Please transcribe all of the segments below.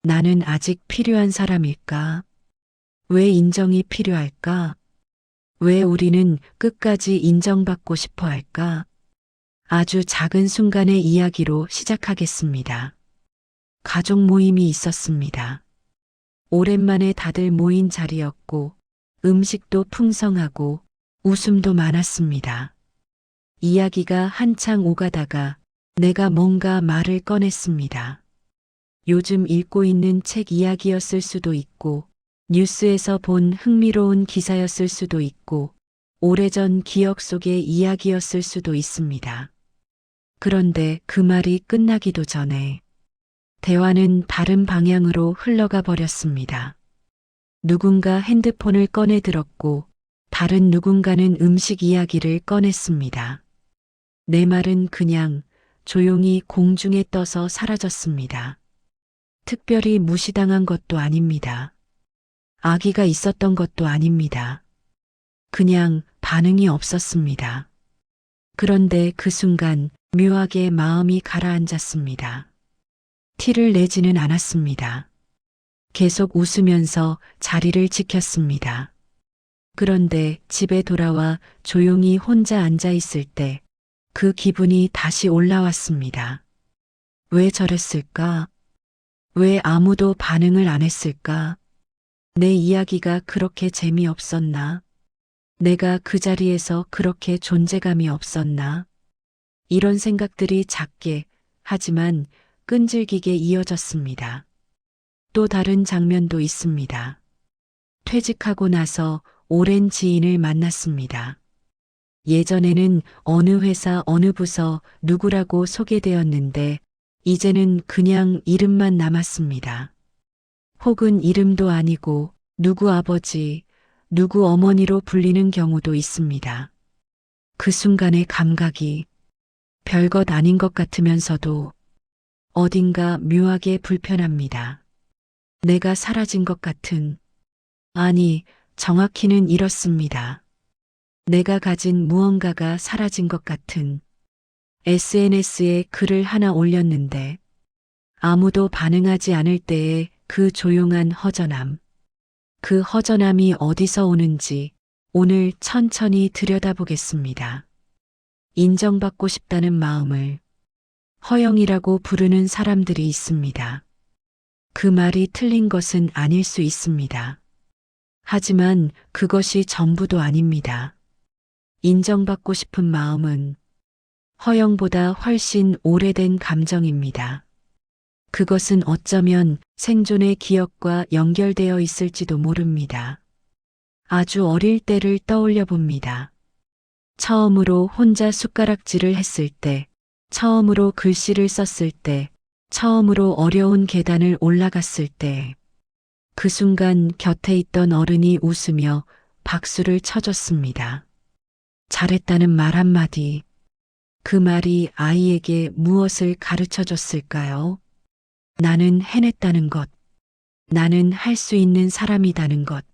나는 아직 필요한 사람일까? 왜 인정이 필요할까? 왜 우리는 끝까지 인정받고 싶어 할까? 아주 작은 순간의 이야기로 시작하겠습니다. 가족 모임이 있었습니다. 오랜만에 다들 모인 자리였고, 음식도 풍성하고, 웃음도 많았습니다. 이야기가 한창 오가다가 내가 뭔가 말을 꺼냈습니다. 요즘 읽고 있는 책 이야기였을 수도 있고, 뉴스에서 본 흥미로운 기사였을 수도 있고, 오래전 기억 속의 이야기였을 수도 있습니다. 그런데 그 말이 끝나기도 전에 대화는 다른 방향으로 흘러가 버렸습니다. 누군가 핸드폰을 꺼내 들었고, 다른 누군가는 음식 이야기를 꺼냈습니다. 내 말은 그냥 조용히 공중에 떠서 사라졌습니다. 특별히 무시당한 것도 아닙니다. 아기가 있었던 것도 아닙니다. 그냥 반응이 없었습니다. 그런데 그 순간 묘하게 마음이 가라앉았습니다. 티를 내지는 않았습니다. 계속 웃으면서 자리를 지켰습니다. 그런데 집에 돌아와 조용히 혼자 앉아 있을 때 그 기분이 다시 올라왔습니다. 왜 저랬을까? 왜 아무도 반응을 안 했을까? 내 이야기가 그렇게 재미없었나? 내가 그 자리에서 그렇게 존재감이 없었나? 이런 생각들이 작게, 하지만 끈질기게 이어졌습니다. 또 다른 장면도 있습니다. 퇴직하고 나서 오랜 지인을 만났습니다. 예전에는 어느 회사 어느 부서 누구라고 소개되었는데 이제는 그냥 이름만 남았습니다. 혹은 이름도 아니고 누구 아버지, 누구 어머니로 불리는 경우도 있습니다. 그 순간의 감각이 별것 아닌 것 같으면서도 어딘가 묘하게 불편합니다. 내가 사라진 것 같은, 아니, 정확히는 이렇습니다. 내가 가진 무언가가 사라진 것 같은. SNS에 글을 하나 올렸는데 아무도 반응하지 않을 때의 그 조용한 허전함. 그 허전함이 어디서 오는지 오늘 천천히 들여다보겠습니다. 인정받고 싶다는 마음을 허영이라고 부르는 사람들이 있습니다. 그 말이 틀린 것은 아닐 수 있습니다. 하지만 그것이 전부도 아닙니다. 인정받고 싶은 마음은 허영보다 훨씬 오래된 감정입니다. 그것은 어쩌면 생존의 기억과 연결되어 있을지도 모릅니다. 아주 어릴 때를 떠올려 봅니다. 처음으로 혼자 숟가락질을 했을 때, 처음으로 글씨를 썼을 때, 처음으로 어려운 계단을 올라갔을 때, 그 순간 곁에 있던 어른이 웃으며 박수를 쳐줬습니다. 잘했다는 말 한마디, 그 말이 아이에게 무엇을 가르쳐 줬을까요? 나는 해냈다는 것, 나는 할 수 있는 사람이라는 것,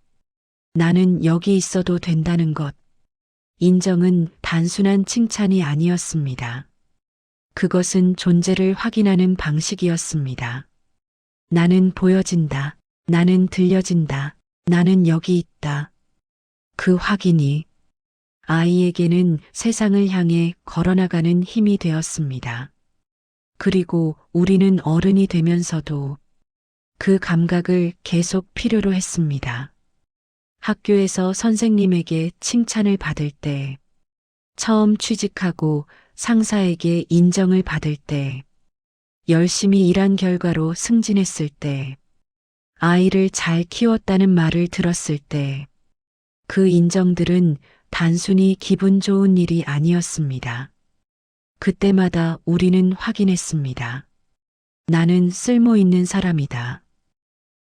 나는 여기 있어도 된다는 것. 인정은 단순한 칭찬이 아니었습니다. 그것은 존재를 확인하는 방식이었습니다. 나는 보여진다. 나는 들려진다. 나는 여기 있다. 그 확인이 아이에게는 세상을 향해 걸어나가는 힘이 되었습니다. 그리고 우리는 어른이 되면서도 그 감각을 계속 필요로 했습니다. 학교에서 선생님에게 칭찬을 받을 때, 처음 취직하고 상사에게 인정을 받을 때, 열심히 일한 결과로 승진했을 때, 아이를 잘 키웠다는 말을 들었을 때, 그 인정들은 단순히 기분 좋은 일이 아니었습니다. 그때마다 우리는 확인했습니다. 나는 쓸모 있는 사람이다.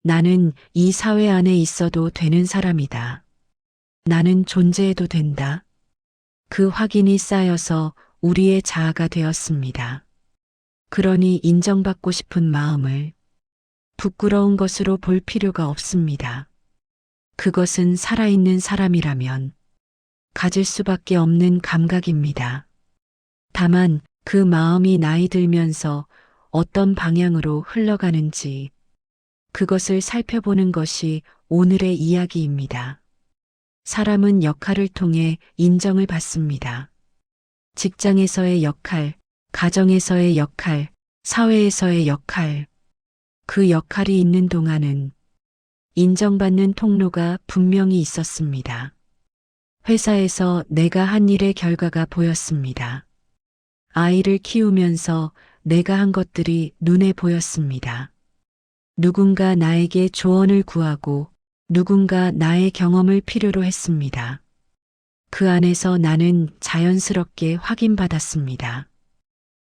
나는 이 사회 안에 있어도 되는 사람이다. 나는 존재해도 된다. 그 확인이 쌓여서 우리의 자아가 되었습니다. 그러니 인정받고 싶은 마음을 부끄러운 것으로 볼 필요가 없습니다. 그것은 살아있는 사람이라면 가질 수밖에 없는 감각입니다. 다만 그 마음이 나이 들면서 어떤 방향으로 흘러가는지, 그것을 살펴보는 것이 오늘의 이야기입니다. 사람은 역할을 통해 인정을 받습니다. 직장에서의 역할, 가정에서의 역할, 사회에서의 역할. 그 역할이 있는 동안은 인정받는 통로가 분명히 있었습니다. 회사에서 내가 한 일의 결과가 보였습니다. 아이를 키우면서 내가 한 것들이 눈에 보였습니다. 누군가 나에게 조언을 구하고 누군가 나의 경험을 필요로 했습니다. 그 안에서 나는 자연스럽게 확인받았습니다.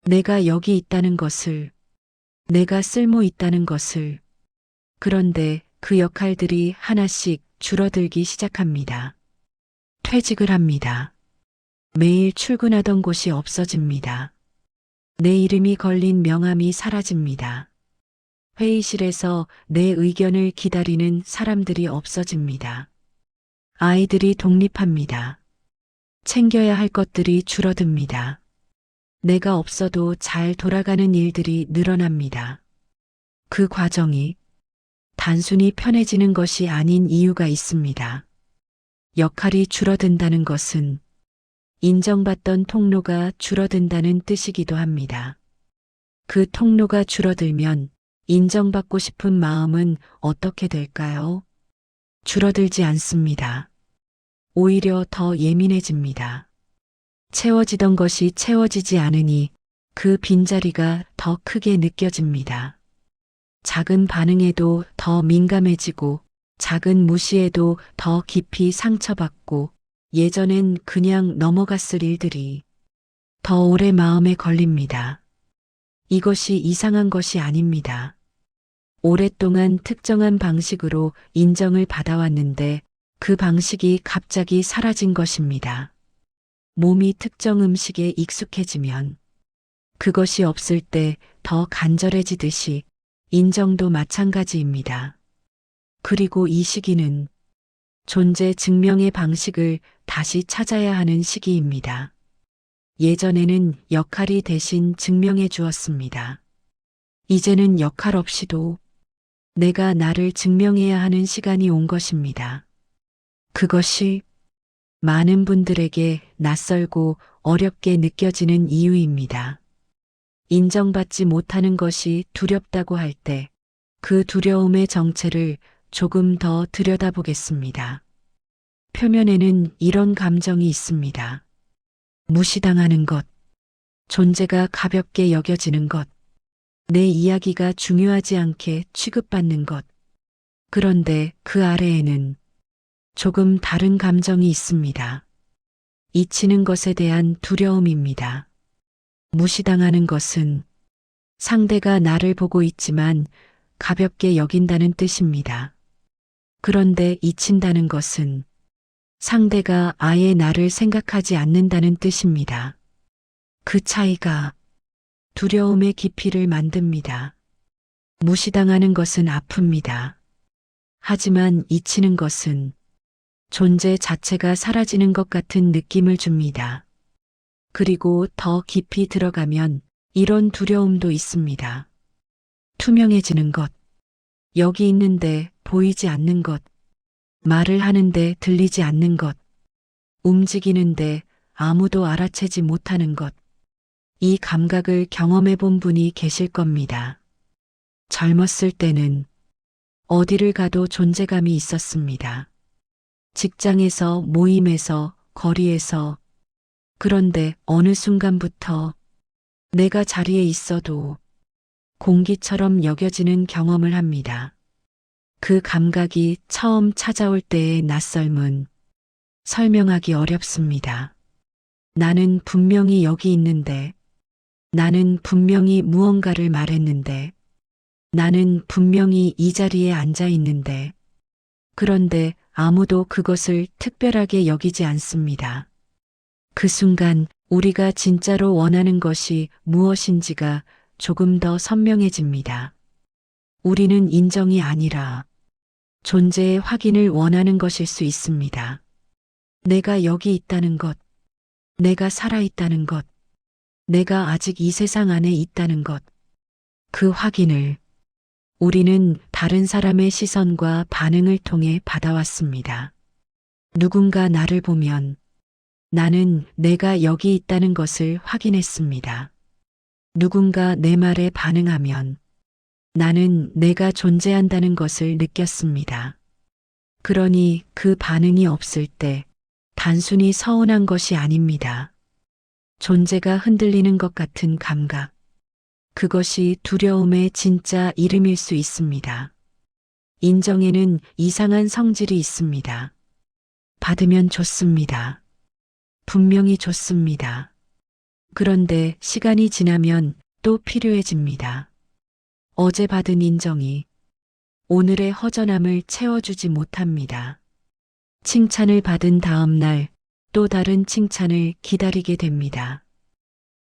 내가 여기 있다는 것을, 내가 쓸모 있다는 것을. 그런데 그 역할들이 하나씩 줄어들기 시작합니다. 퇴직을 합니다. 매일 출근하던 곳이 없어집니다. 내 이름이 걸린 명함이 사라집니다. 회의실에서 내 의견을 기다리는 사람들이 없어집니다. 아이들이 독립합니다. 챙겨야 할 것들이 줄어듭니다. 내가 없어도 잘 돌아가는 일들이 늘어납니다. 그 과정이 단순히 편해지는 것이 아닌 이유가 있습니다. 역할이 줄어든다는 것은 인정받던 통로가 줄어든다는 뜻이기도 합니다. 그 통로가 줄어들면 인정받고 싶은 마음은 어떻게 될까요? 줄어들지 않습니다. 오히려 더 예민해집니다. 채워지던 것이 채워지지 않으니 그 빈자리가 더 크게 느껴집니다. 작은 반응에도 더 민감해지고 작은 무시에도 더 깊이 상처받고 예전엔 그냥 넘어갔을 일들이 더 오래 마음에 걸립니다. 이것이 이상한 것이 아닙니다. 오랫동안 특정한 방식으로 인정을 받아왔는데 그 방식이 갑자기 사라진 것입니다. 몸이 특정 음식에 익숙해지면 그것이 없을 때 더 간절해지듯이 인정도 마찬가지입니다. 그리고 이 시기는 존재 증명의 방식을 다시 찾아야 하는 시기입니다. 예전에는 역할이 대신 증명해 주었습니다. 이제는 역할 없이도 내가 나를 증명해야 하는 시간이 온 것입니다. 그것이 많은 분들에게 낯설고 어렵게 느껴지는 이유입니다. 인정받지 못하는 것이 두렵다고 할 때 그 두려움의 정체를 조금 더 들여다보겠습니다. 표면에는 이런 감정이 있습니다. 무시당하는 것, 존재가 가볍게 여겨지는 것, 내 이야기가 중요하지 않게 취급받는 것. 그런데 그 아래에는 조금 다른 감정이 있습니다. 잊히는 것에 대한 두려움입니다. 무시당하는 것은 상대가 나를 보고 있지만 가볍게 여긴다는 뜻입니다. 그런데 잊힌다는 것은 상대가 아예 나를 생각하지 않는다는 뜻입니다. 그 차이가 두려움의 깊이를 만듭니다. 무시당하는 것은 아픕니다. 하지만 잊히는 것은 존재 자체가 사라지는 것 같은 느낌을 줍니다. 그리고 더 깊이 들어가면 이런 두려움도 있습니다. 투명해지는 것, 여기 있는데 보이지 않는 것, 말을 하는데 들리지 않는 것, 움직이는데 아무도 알아채지 못하는 것. 이 감각을 경험해 본 분이 계실 겁니다. 젊었을 때는 어디를 가도 존재감이 있었습니다. 직장에서, 모임에서, 거리에서. 그런데 어느 순간부터 내가 자리에 있어도 공기처럼 여겨지는 경험을 합니다. 그 감각이 처음 찾아올 때의 낯설음은 설명하기 어렵습니다. 나는 분명히 여기 있는데, 나는 분명히 무언가를 말했는데, 나는 분명히 이 자리에 앉아 있는데, 그런데 아무도 그것을 특별하게 여기지 않습니다. 그 순간 우리가 진짜로 원하는 것이 무엇인지가 조금 더 선명해집니다. 우리는 인정이 아니라 존재의 확인을 원하는 것일 수 있습니다. 내가 여기 있다는 것, 내가 살아있다는 것, 내가 아직 이 세상 안에 있다는 것, 그 확인을 우리는 다른 사람의 시선과 반응을 통해 받아왔습니다. 누군가 나를 보면 나는 내가 여기 있다는 것을 확인했습니다. 누군가 내 말에 반응하면 나는 내가 존재한다는 것을 느꼈습니다. 그러니 그 반응이 없을 때 단순히 서운한 것이 아닙니다. 존재가 흔들리는 것 같은 감각. 그것이 두려움의 진짜 이름일 수 있습니다. 인정에는 이상한 성질이 있습니다. 받으면 좋습니다. 분명히 좋습니다. 그런데 시간이 지나면 또 필요해집니다. 어제 받은 인정이 오늘의 허전함을 채워주지 못합니다. 칭찬을 받은 다음 날 또 다른 칭찬을 기다리게 됩니다.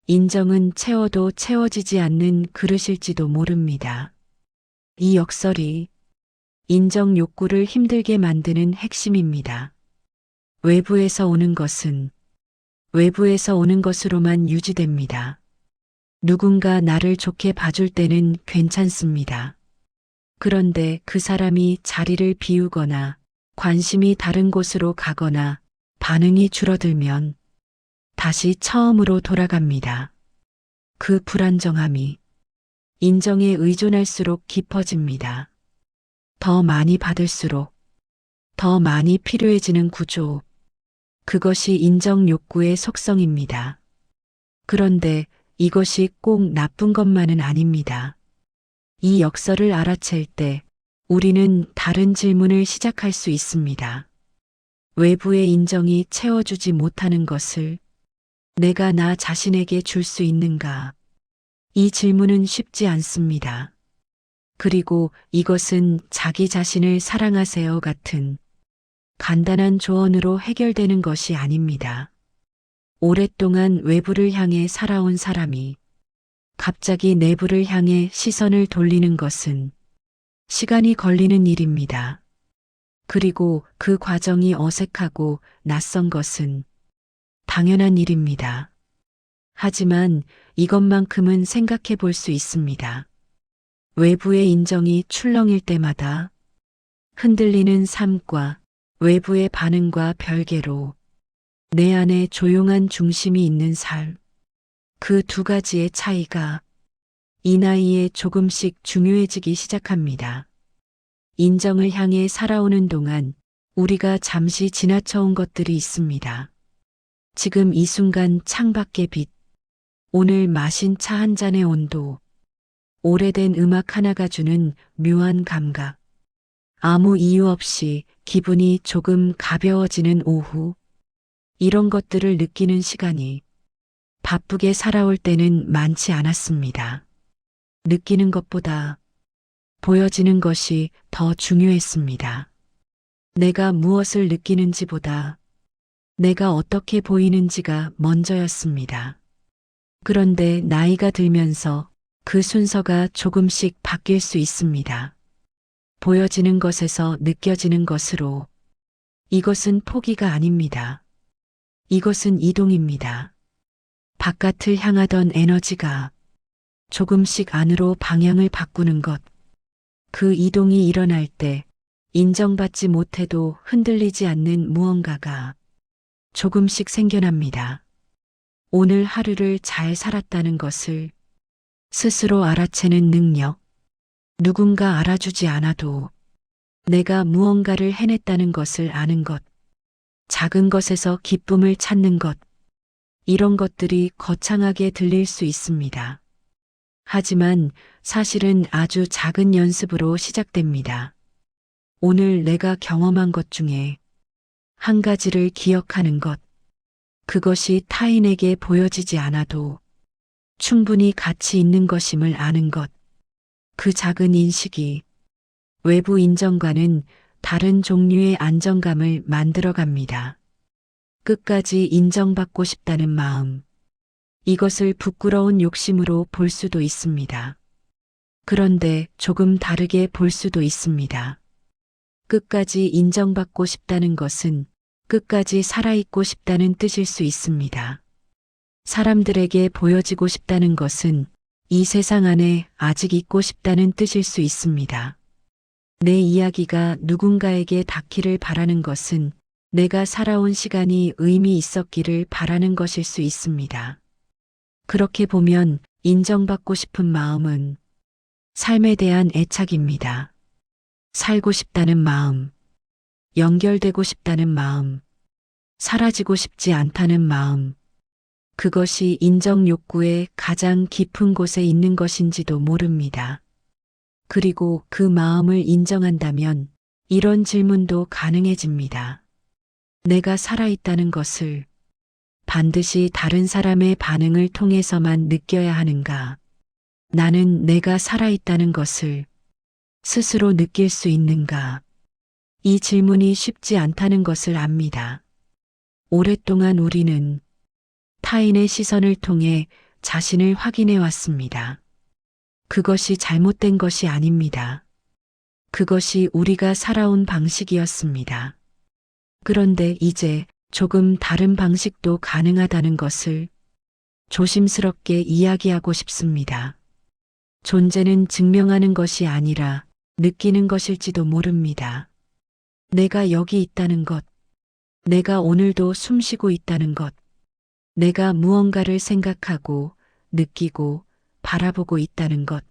인정은 채워도 채워지지 않는 그릇일지도 모릅니다. 이 역설이 인정 욕구를 힘들게 만드는 핵심입니다. 외부에서 오는 것은 외부에서 오는 것으로만 유지됩니다. 누군가 나를 좋게 봐줄 때는 괜찮습니다. 그런데 그 사람이 자리를 비우거나 관심이 다른 곳으로 가거나 반응이 줄어들면 다시 처음으로 돌아갑니다. 그 불안정함이 인정에 의존할수록 깊어집니다. 더 많이 받을수록 더 많이 필요해지는 구조. 그것이 인정 욕구의 속성입니다. 그런데 이것이 꼭 나쁜 것만은 아닙니다. 이 역설을 알아챌 때 우리는 다른 질문을 시작할 수 있습니다. 외부의 인정이 채워주지 못하는 것을 내가 나 자신에게 줄 수 있는가? 이 질문은 쉽지 않습니다. 그리고 이것은 자기 자신을 사랑하세요 같은 간단한 조언으로 해결되는 것이 아닙니다. 오랫동안 외부를 향해 살아온 사람이 갑자기 내부를 향해 시선을 돌리는 것은 시간이 걸리는 일입니다. 그리고 그 과정이 어색하고 낯선 것은 당연한 일입니다. 하지만 이것만큼은 생각해 볼 수 있습니다. 외부의 인정이 출렁일 때마다 흔들리는 삶과 외부의 반응과 별개로 내 안에 조용한 중심이 있는 삶. 그 두 가지의 차이가 이 나이에 조금씩 중요해지기 시작합니다. 인정을 향해 살아오는 동안 우리가 잠시 지나쳐온 것들이 있습니다. 지금 이 순간 창밖의 빛, 오늘 마신 차 한 잔의 온도, 오래된 음악 하나가 주는 묘한 감각, 아무 이유 없이 기분이 조금 가벼워지는 오후, 이런 것들을 느끼는 시간이 바쁘게 살아올 때는 많지 않았습니다. 느끼는 것보다 보여지는 것이 더 중요했습니다. 내가 무엇을 느끼는지보다 내가 어떻게 보이는지가 먼저였습니다. 그런데 나이가 들면서 그 순서가 조금씩 바뀔 수 있습니다. 보여지는 것에서 느껴지는 것으로. 이것은 포기가 아닙니다. 이것은 이동입니다. 바깥을 향하던 에너지가 조금씩 안으로 방향을 바꾸는 것. 그 이동이 일어날 때 인정받지 못해도 흔들리지 않는 무언가가 조금씩 생겨납니다. 오늘 하루를 잘 살았다는 것을 스스로 알아채는 능력. 누군가 알아주지 않아도 내가 무언가를 해냈다는 것을 아는 것. 작은 것에서 기쁨을 찾는 것. 이런 것들이 거창하게 들릴 수 있습니다. 하지만 사실은 아주 작은 연습으로 시작됩니다. 오늘 내가 경험한 것 중에 한 가지를 기억하는 것. 그것이 타인에게 보여지지 않아도 충분히 가치 있는 것임을 아는 것. 그 작은 인식이 외부 인정과는 다른 종류의 안정감을 만들어갑니다. 끝까지 인정받고 싶다는 마음. 이것을 부끄러운 욕심으로 볼 수도 있습니다. 그런데 조금 다르게 볼 수도 있습니다. 끝까지 인정받고 싶다는 것은 끝까지 살아있고 싶다는 뜻일 수 있습니다. 사람들에게 보여지고 싶다는 것은 이 세상 안에 아직 있고 싶다는 뜻일 수 있습니다. 내 이야기가 누군가에게 닿기를 바라는 것은 내가 살아온 시간이 의미 있었기를 바라는 것일 수 있습니다. 그렇게 보면 인정받고 싶은 마음은 삶에 대한 애착입니다. 살고 싶다는 마음, 연결되고 싶다는 마음, 사라지고 싶지 않다는 마음, 그것이 인정 욕구의 가장 깊은 곳에 있는 것인지도 모릅니다. 그리고 그 마음을 인정한다면 이런 질문도 가능해집니다. 내가 살아있다는 것을 반드시 다른 사람의 반응을 통해서만 느껴야 하는가? 나는 내가 살아있다는 것을 스스로 느낄 수 있는가? 이 질문이 쉽지 않다는 것을 압니다. 오랫동안 우리는 타인의 시선을 통해 자신을 확인해 왔습니다. 그것이 잘못된 것이 아닙니다. 그것이 우리가 살아온 방식이었습니다. 그런데 이제 조금 다른 방식도 가능하다는 것을 조심스럽게 이야기하고 싶습니다. 존재는 증명하는 것이 아니라 느끼는 것일지도 모릅니다. 내가 여기 있다는 것, 내가 오늘도 숨쉬고 있다는 것, 내가 무언가를 생각하고 느끼고 바라보고 있다는 것,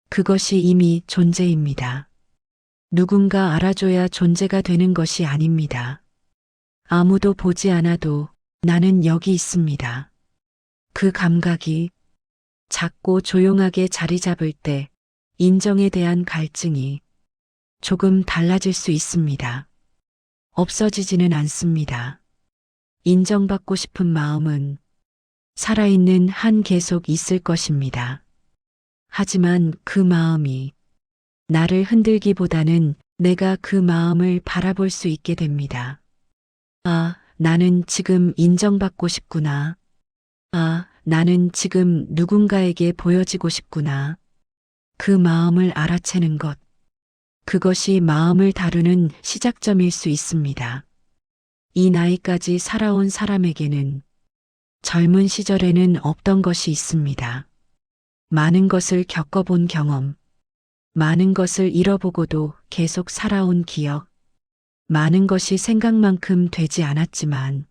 그것이 이미 존재입니다. 누군가 알아줘야 존재가 되는 것이 아닙니다. 아무도 보지 않아도 나는 여기 있습니다. 그 감각이 작고 조용하게 자리 잡을 때 인정에 대한 갈증이 조금 달라질 수 있습니다. 없어지지는 않습니다. 인정받고 싶은 마음은 살아있는 한 계속 있을 것입니다. 하지만 그 마음이 나를 흔들기보다는 내가 그 마음을 바라볼 수 있게 됩니다. 아, 나는 지금 인정받고 싶구나. 아, 나는 지금 누군가에게 보여지고 싶구나. 그 마음을 알아채는 것. 그것이 마음을 다루는 시작점일 수 있습니다. 이 나이까지 살아온 사람에게는 젊은 시절에는 없던 것이 있습니다. 많은 것을 겪어본 경험, 많은 것을 잃어보고도 계속 살아온 기억, 많은 것이 생각만큼 되지 않았지만,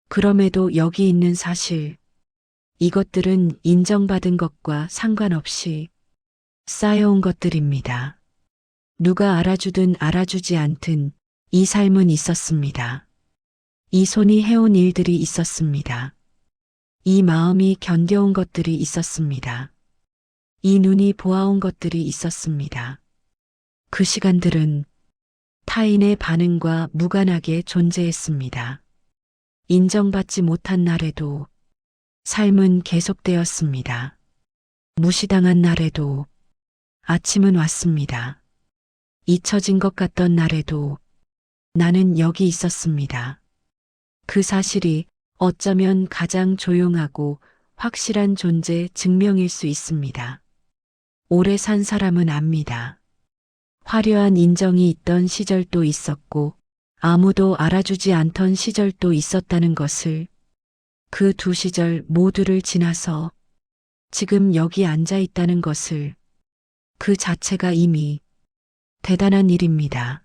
그럼에도 여기 있는 사실, 이것들은 인정받은 것과 상관없이 쌓여온 것들입니다. 누가 알아주든 알아주지 않든 이 삶은 있었습니다. 이 손이 해온 일들이 있었습니다. 이 마음이 견뎌온 것들이 있었습니다. 이 눈이 보아온 것들이 있었습니다. 그 시간들은 타인의 반응과 무관하게 존재했습니다. 인정받지 못한 날에도 삶은 계속되었습니다. 무시당한 날에도 아침은 왔습니다. 잊혀진 것 같던 날에도 나는 여기 있었습니다. 그 사실이 어쩌면 가장 조용하고 확실한 존재 증명일 수 있습니다. 오래 산 사람은 압니다. 화려한 인정이 있던 시절도 있었고 아무도 알아주지 않던 시절도 있었다는 것을 그 두 시절 모두를 지나서 지금 여기 앉아 있다는 것을 그 자체가 이미 대단한 일입니다.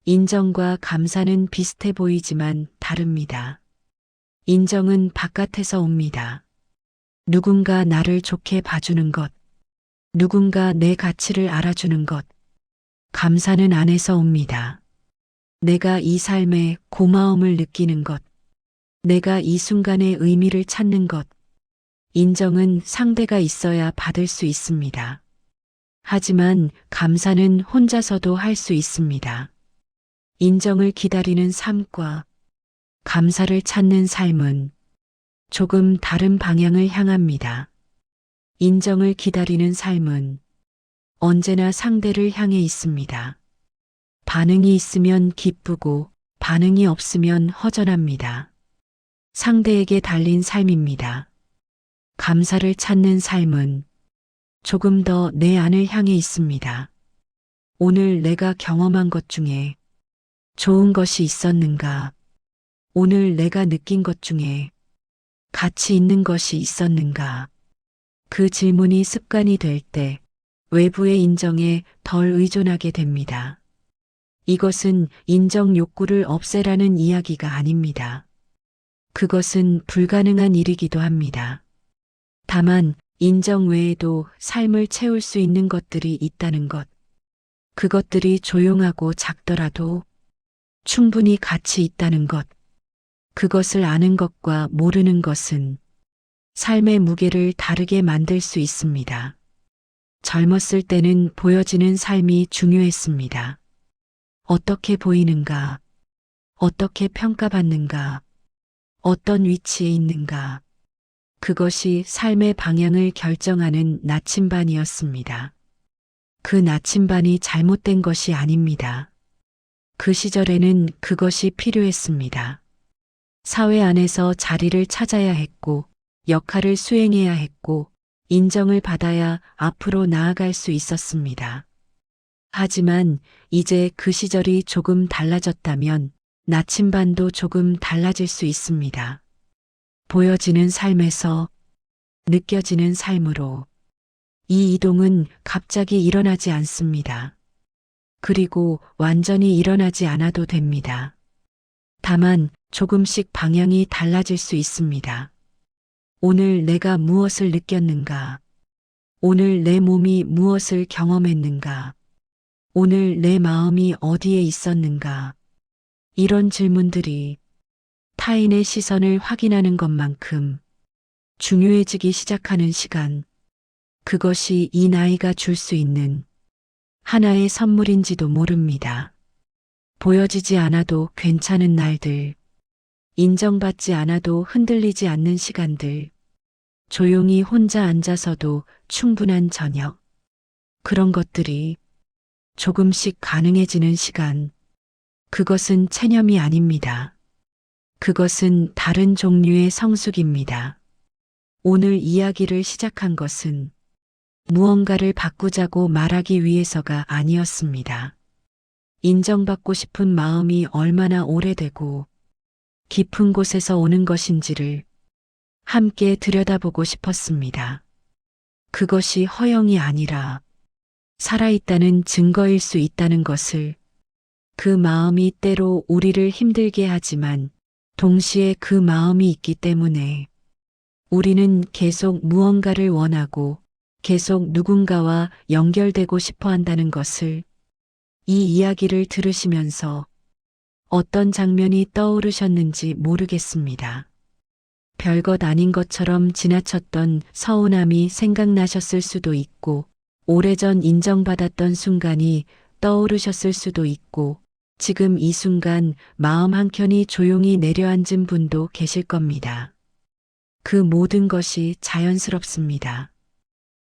인정과 감사는 비슷해 보이지만 다릅니다. 인정은 바깥에서 옵니다. 누군가 나를 좋게 봐주는 것, 누군가 내 가치를 알아주는 것. 감사는 안에서 옵니다. 내가 이 삶에 고마움을 느끼는 것, 내가 이 순간의 의미를 찾는 것. 인정은 상대가 있어야 받을 수 있습니다. 하지만 감사는 혼자서도 할 수 있습니다. 인정을 기다리는 삶과 감사를 찾는 삶은 조금 다른 방향을 향합니다. 인정을 기다리는 삶은 언제나 상대를 향해 있습니다. 반응이 있으면 기쁘고 반응이 없으면 허전합니다. 상대에게 달린 삶입니다. 감사를 찾는 삶은 조금 더 내 안을 향해 있습니다. 오늘 내가 경험한 것 중에 좋은 것이 있었는가? 오늘 내가 느낀 것 중에 가치 있는 것이 있었는가? 그 질문이 습관이 될 때 외부의 인정에 덜 의존하게 됩니다. 이것은 인정 욕구를 없애라는 이야기가 아닙니다. 그것은 불가능한 일이기도 합니다. 다만 인정 외에도 삶을 채울 수 있는 것들이 있다는 것. 그것들이 조용하고 작더라도 충분히 가치 있다는 것. 그것을 아는 것과 모르는 것은 삶의 무게를 다르게 만들 수 있습니다. 젊었을 때는 보여지는 삶이 중요했습니다. 어떻게 보이는가, 어떻게 평가받는가, 어떤 위치에 있는가. 그것이 삶의 방향을 결정하는 나침반이었습니다. 그 나침반이 잘못된 것이 아닙니다. 그 시절에는 그것이 필요했습니다. 사회 안에서 자리를 찾아야 했고, 역할을 수행해야 했고, 인정을 받아야 앞으로 나아갈 수 있었습니다. 하지만 이제 그 시절이 조금 달라졌다면 나침반도 조금 달라질 수 있습니다. 보여지는 삶에서 느껴지는 삶으로. 이 이동은 갑자기 일어나지 않습니다. 그리고 완전히 일어나지 않아도 됩니다. 다만 조금씩 방향이 달라질 수 있습니다. 오늘 내가 무엇을 느꼈는가? 오늘 내 몸이 무엇을 경험했는가? 오늘 내 마음이 어디에 있었는가? 이런 질문들이 타인의 시선을 확인하는 것만큼 중요해지기 시작하는 시간, 그것이 이 나이가 줄 수 있는 하나의 선물인지도 모릅니다. 보여지지 않아도 괜찮은 날들, 인정받지 않아도 흔들리지 않는 시간들, 조용히 혼자 앉아서도 충분한 저녁, 그런 것들이 조금씩 가능해지는 시간, 그것은 체념이 아닙니다. 그것은 다른 종류의 성숙입니다. 오늘 이야기를 시작한 것은 무언가를 바꾸자고 말하기 위해서가 아니었습니다. 인정받고 싶은 마음이 얼마나 오래되고 깊은 곳에서 오는 것인지를 함께 들여다보고 싶었습니다. 그것이 허영이 아니라 살아있다는 증거일 수 있다는 것을, 그 마음이 때로 우리를 힘들게 하지만 동시에 그 마음이 있기 때문에 우리는 계속 무언가를 원하고 계속 누군가와 연결되고 싶어 한다는 것을, 이 이야기를 들으시면서 어떤 장면이 떠오르셨는지 모르겠습니다. 별것 아닌 것처럼 지나쳤던 서운함이 생각나셨을 수도 있고, 오래전 인정받았던 순간이 떠오르셨을 수도 있고, 지금 이 순간 마음 한켠이 조용히 내려앉은 분도 계실 겁니다. 그 모든 것이 자연스럽습니다.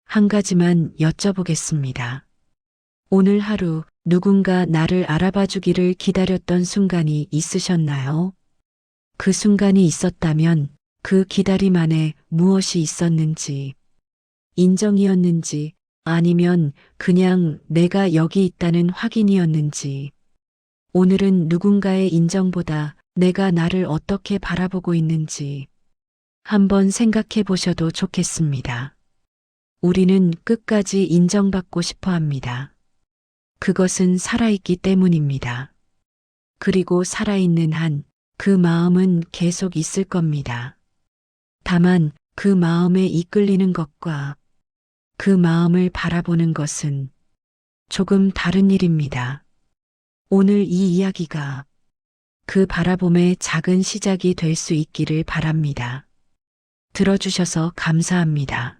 한 가지만 여쭤보겠습니다. 오늘 하루 누군가 나를 알아봐 주기를 기다렸던 순간이 있으셨나요? 그 순간이 있었다면 그 기다림 안에 무엇이 있었는지, 인정이었는지 아니면 그냥 내가 여기 있다는 확인이었는지, 오늘은 누군가의 인정보다 내가 나를 어떻게 바라보고 있는지 한번 생각해 보셔도 좋겠습니다. 우리는 끝까지 인정받고 싶어 합니다. 그것은 살아있기 때문입니다. 그리고 살아있는 한 그 마음은 계속 있을 겁니다. 다만 그 마음에 이끌리는 것과 그 마음을 바라보는 것은 조금 다른 일입니다. 오늘 이 이야기가 그 바라봄의 작은 시작이 될 수 있기를 바랍니다. 들어주셔서 감사합니다.